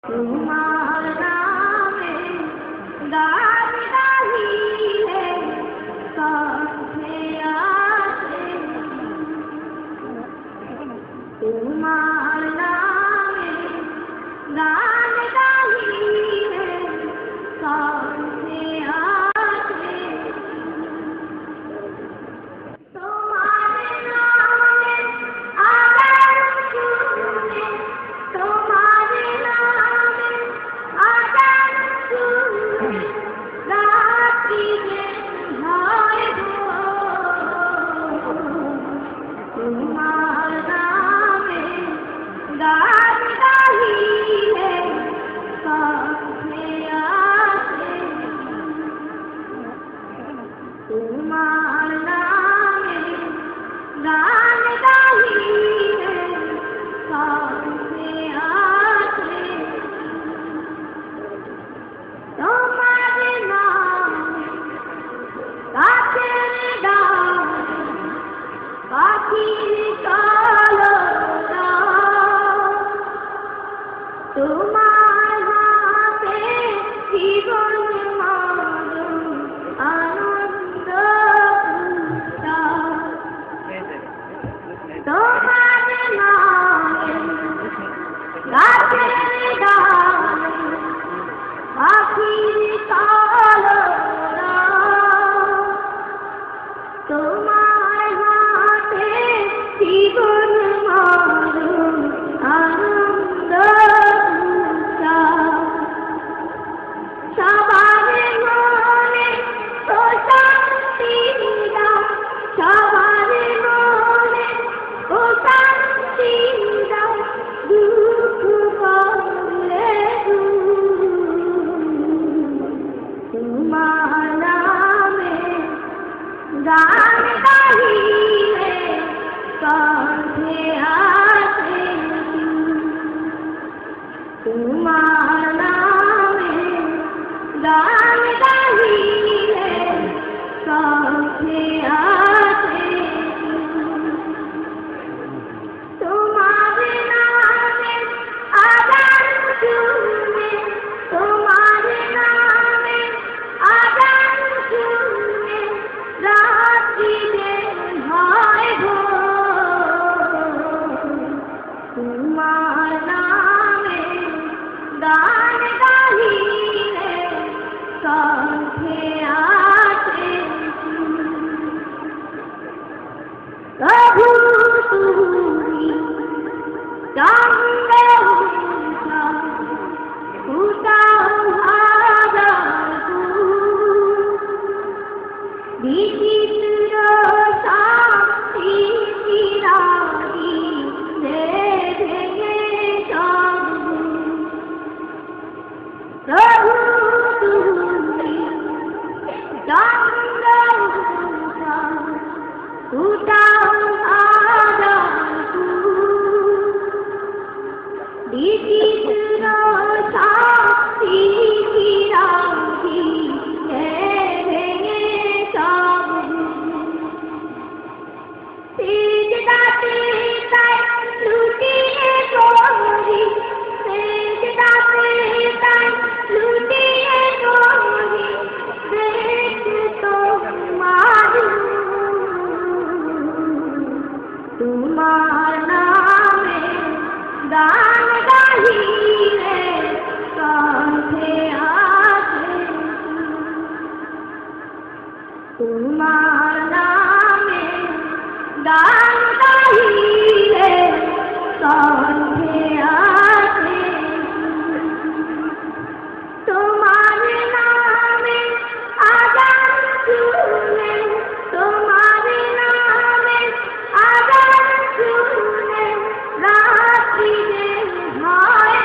তোমার নামে গান গাহিলে কণ্ঠে আসে তোমার নামে গান গাহিলে কণ্ঠে আসে তোমার নামে আগান শুনে তোমার নামে আগান শুনে রাত্রিরে হয় গো তোমার নামে গান গাহিলে কণ্ঠে আসে তোমার নামে গান গাহিলে কণ্ঠে আসে তোমার নামে গাছের ডাল পাখির কলরব তোমার হাতে জীবন মরণ আনন্দ উৎসব তোমার নামে গাছের ডাল পাখির কলরব তোমার হাতে জীবন মরণ আনন্দ উৎসব সবার মনে প্রশান্তি দাও সবার মনে প্রশান্তি দাও দুঃখ করলে তোমার নামে গান গাহিলে কণ্ঠে আসে তোমার নামে গান গাহিলে কণ্ঠে আসে তোমার নামে আগান শুনে তোমার নামে আগান শুনে রাত্রিরে হয় গো তোমার নামে গান গাহিলে কণ্ঠে আসে প্রভু তুমি চন্দ্র উষা বিচিত্র শান্তি চিরাগি ভেঙে সব প্রভু তুমি চন্দ্র বিচিত্র শান্তি চিরাগি ভেঙে সব সেজদাতে তাই লুটিয়ে পড়ি সেজদাতে তাই লুটিয়ে পড়ি দেখ তোমার তোমার নামে গান গাহিলে কণ্ঠে আসে তোমার নামে গান গাহিলে কণ্ঠে আসে তোমার নামে আগান শুনে তোমার নামে আগান শুনে রাত্রিরে হয়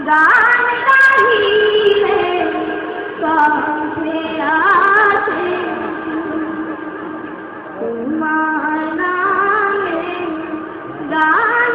গান গাহিলে কণ্ঠে আসে তোমার নামে গান